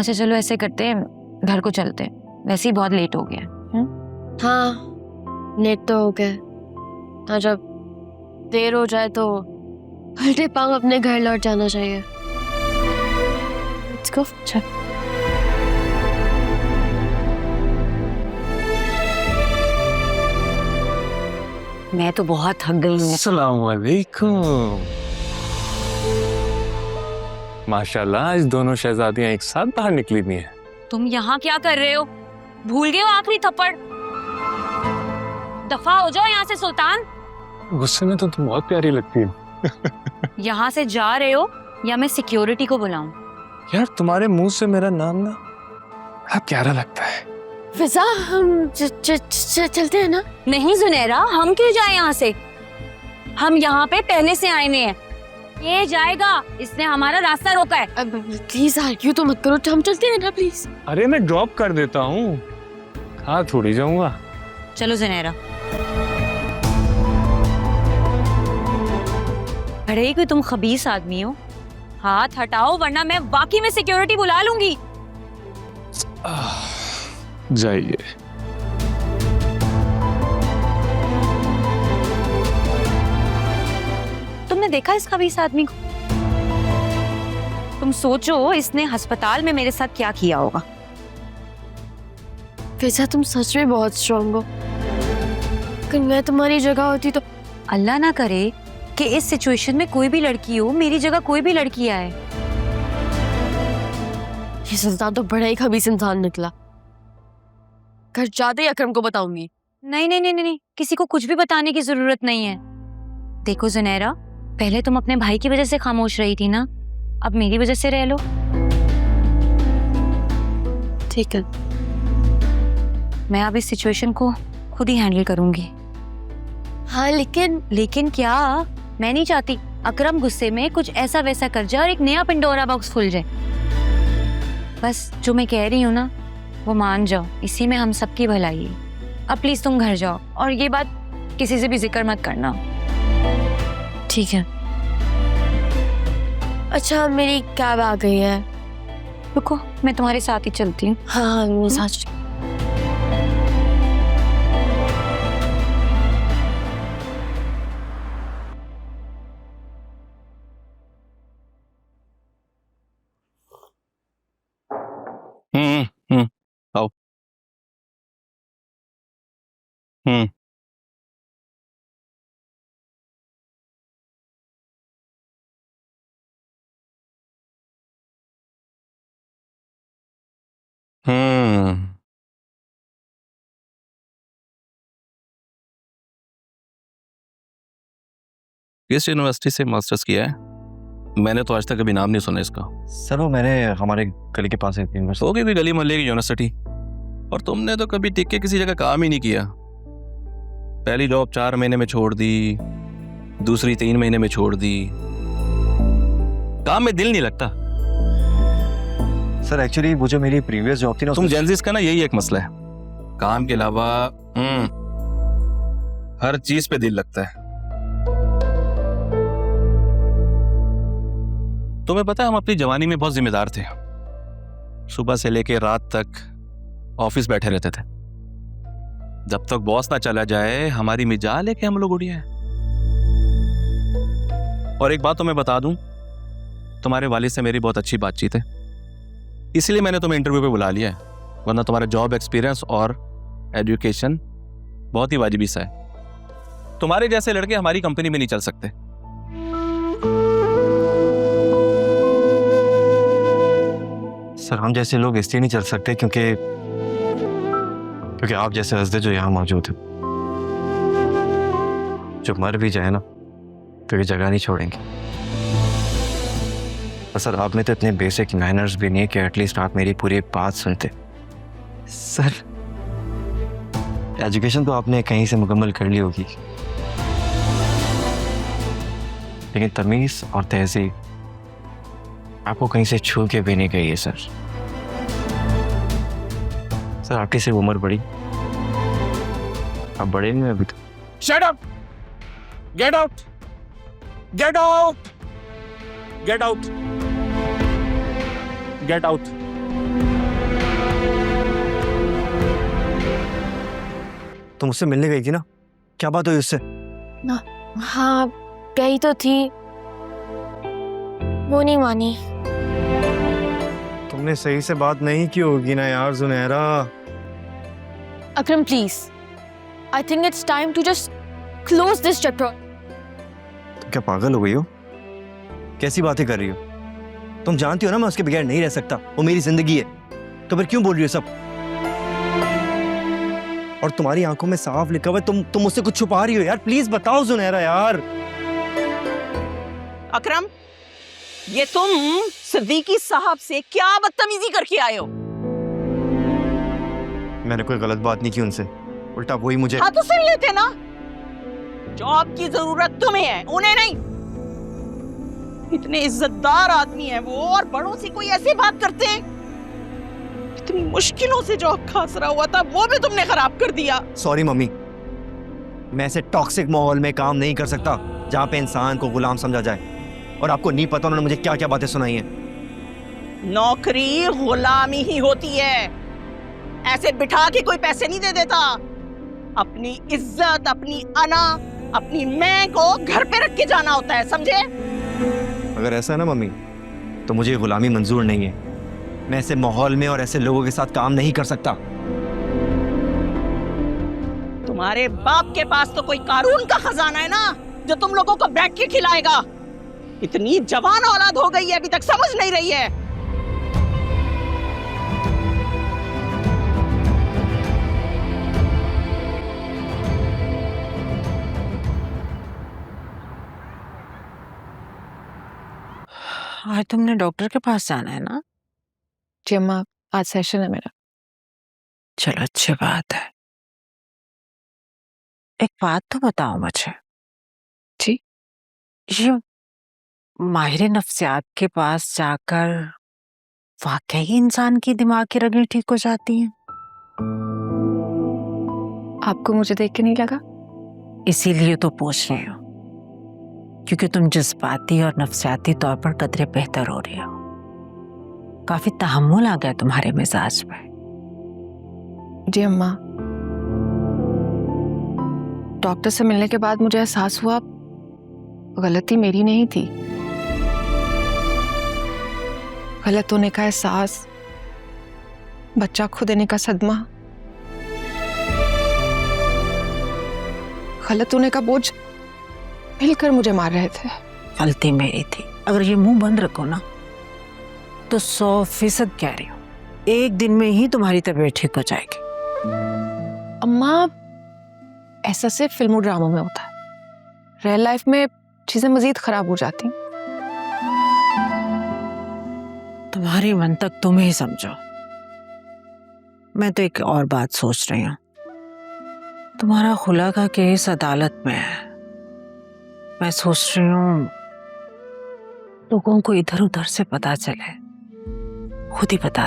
अच्छा चलो ऐसे करते हैं, घर को चलते हैं, वैसे ही बहुत लेट हो गया। हाँ लेट तो हो गए, हाँ जब देर हो जाए तो उल्टे पांव अपने घर लौट जाना चाहिए। Let's go. चल। मैं तो बहुत थक गई हूँ। अस्सलाम वालेकुम। माशाल्लाह आज दोनों शहजादियां एक साथ बाहर निकली हुई हैं। तुम यहाँ क्या कर रहे हो? भूल गए हो आखिरी थप्पड़? दफा हो जाओ यहाँ से सुल्तान। गुस्से में तो तुम बहुत प्यारी लगती हो। यहाँ से जा रहे हो या मैं सिक्योरिटी को बुलाऊं? यार तुम्हारे मुंह से मेरा नाम ना बड़ा प्यारा लगता है। फिजा हम चलते हैं ना? नहीं जुनैरा, हम क्यों जाए यहाँ से? हम यहाँ पे पहले से आए हुए हैं। ये जाएगा, इसने हमारा रास्ता रोका है। अब प्लीज आर्ग्यू तो मत करो, हम चलते हैं ना प्लीज। अरे मैं ड्रॉप कर देता हूँ, हाँ थोड़ी जाऊंगा। चलो जुनैरा। अरे कोई तुम खबीस आदमी हो, हाथ हटाओ वरना मैं वाकई में सिक्योरिटी बुला लूंगी। जाइए। तुमने देखा इस खबीस आदमी को? तुम सोचो इसने अस्पताल में मेरे साथ क्या किया होगा। फिजा तुम सच में बहुत स्ट्रांग हो, अगर मैं तुम्हारी जगह होती तो। अल्लाह ना करे कि इस सिचुएशन में कोई भी लड़की हो, मेरी जगह कोई भी लड़की आए। ये सुल्तान तो बड़ा ही खबीस इंसान निकला। घर जाते ही अकरम को बताऊंगी। नहीं नहीं नहीं नहीं, किसी को कुछ भी बताने की जरूरत नहीं है। देखो जुनैरा, पहले तुम अपने भाई की वजह से खामोश रही थी ना, अब मेरी वजह से रह लो। ठीक है, मैं अब इस सिचुएशन को खुद ही हैंडल करूंगी। हाँ लेकिन क्या? मैं नहीं चाहती अकरम गुस्से में कुछ ऐसा वैसा कर जाए और एक नया पिंडोरा बॉक्स खुल जाए। बस जो मैं कह रही हूँ ना वो मान जाओ, इसी में हम सबकी भलाई है। अब प्लीज तुम घर जाओ और ये बात किसी से भी जिक्र मत करना। ठीक है। अच्छा मेरी कैब आ गई है। रुको, मैं तुम्हारे साथ ही चलती हूँ। हाँ मैं साथ। आओ। हम्म हम्म किस यूनिवर्सिटी से मास्टर्स किया है? मैंने तो आज तक कभी नाम नहीं सुना इसका। सर वो मैंने हमारे गली के पास एक यूनिवर्सिटी। होगी कोई गली मोहल्ले की यूनिवर्सिटी। और तुमने तो कभी टिक के किसी जगह काम ही नहीं किया। पहली जॉब 4 महीने में छोड़ दी, दूसरी 3 महीने में छोड़ दी। काम में दिल नहीं लगता। सर एक्चुअली वो जो मेरी प्रीवियस जॉब थी ना, तुम जेंजिस का ना यही एक मसला है, काम के अलावा हर चीज पे दिल लगता है। तुम्हें पता है हम अपनी जवानी में बहुत जिम्मेदार थे। सुबह से लेके रात तक ऑफिस बैठे रहते थे। जब तक बॉस ना चला जाए हमारी मिजाज लेके हम लोग उड़िए। और एक बात तो मैं बता दूं, तुम्हारे वालिद से मेरी बहुत अच्छी बातचीत है, इसलिए मैंने तुम्हें इंटरव्यू पे बुला लिया है। वरना तुम्हारा जॉब एक्सपीरियंस और एजुकेशन बहुत ही वाजिबी सा है। तुम्हारे जैसे लड़के हमारी कंपनी में नहीं चल सकते। सर हम जैसे लोग इसलिए नहीं चल सकते क्योंकि आप जैसे हस्दे जो यहाँ मौजूद है, जो मर भी जाए ना तो ये जगह नहीं छोड़ेंगे। और सर आप में तो इतने बेसिक मैनर्स भी नहीं है कि एटलीस्ट आप मेरी पूरी बात सुनते। सर एजुकेशन तो आपने कहीं से मुकम्मल कर ली होगी, लेकिन तमीज़ और तहजीब आपको कहीं से छू के भी नहीं गई है। सर आपकी सिर्फ उम्र बड़ी, आप बड़े नहीं अभी तो। Shut up! Get out! Get out! Get out! Get out! तुम उससे मिलने गई थी ना, क्या बात हुई उससे? हाँ गई तो थी, वो नहीं मानी। तुमने सही से बात नहीं की होगी ना यार Junaira. Akram please, I think it's time to just close this chapter. तुम क्या पागल हो गई हो? कैसी बातें कर रही हो? तुम जानती हो ना मैं उसके बगैर नहीं रह सकता, वो मेरी जिंदगी है, तो फिर क्यों बोल रही हो सब? और तुम्हारी आंखों में साफ लिखा हुआ है, तुम मुझसे कुछ छुपा रही हो यार। प्लीज बताओ जुनैरा यार। अकरम, ये तुम सिद्दीकी साहब से क्या बदतमीजी करके आए हो? मैंने कोई गलत बात नहीं की उनसे, उल्टा वही मुझे। हाँ तो सुन लेते ना, जॉब की जरूरत तुम्हें है, उन्हें नहीं। इतने इज्जतदार आदमी है वो, और बड़ों से कोई ऐसी बात करते हैं? इतनी मुश्किलों से जॉब खासरा हुआ था, वो भी तुमने खराब कर दिया। सॉरी मम्मी, मैं ऐसे टॉक्सिक माहौल में काम नहीं कर सकता जहां पे इंसान को गुलाम समझा जाए। और आपको नहीं पता उन्होंने मुझे क्या क्या बातें सुनाई हैं। नौकरी गुलामी ही होती है, ऐसे बिठा के कोई पैसे नहीं दे देता। अपनी इज्जत, अपनी अना, अपनी मैं को घर पे रख के जाना होता है, समझे? अगर ऐसा है ना मम्मी, तो मुझे गुलामी मंजूर नहीं है। मैं ऐसे माहौल में और ऐसे लोगों के साथ काम नहीं कर सकता। तुम्हारे बाप के पास तो कोई कानून का खजाना है ना, जो तुम लोगों को बैठ के खिलाएगा। इतनी जवान औलाद हो गई है, अभी तक समझ नहीं रही है। आज तुमने डॉक्टर के पास जाना है ना? जी अम्मा, आज सेशन है मेरा। चलो अच्छी बात है। एक बात तो बताओ मुझे। जी? ये माहिर नफ्सियात के पास जाकर वाकई इंसान की दिमाग की रगें ठीक हो जाती हैं? आपको मुझे देख के नहीं लगा? इसीलिए तो पूछ रही हूँ, क्योंकि तुम जज्बाती और नफ्सियाती तौर पर कदरे बेहतर हो रही हो। काफी तहम्मुल आ गया तुम्हारे मिजाज में। जी अम्मा, डॉक्टर से मिलने के बाद मुझे एहसास हुआ गलती मेरी नहीं थी। गलत होने का एहसास, बच्चा खो देने का सदमा, गलत होने का बोझ मिलकर मुझे मार रहे थे। गलती मेरी थी। अगर ये मुंह बंद रखो ना, तो 100% कह रही हूँ, एक दिन में ही तुम्हारी तबीयत ठीक हो जाएगी। अम्मा, ऐसा सिर्फ फिल्मों ड्रामों में होता है, रियल लाइफ में चीजें मजीद खराब हो जाती। तुम्हारी मंतक तुम ही समझो। मैं तो एक और बात सोच रही हूँ। तुम्हारा खुला का केस अदालत में है। मैं सोच रही हूँ लोगों को इधर उधर से पता चले, खुद ही बता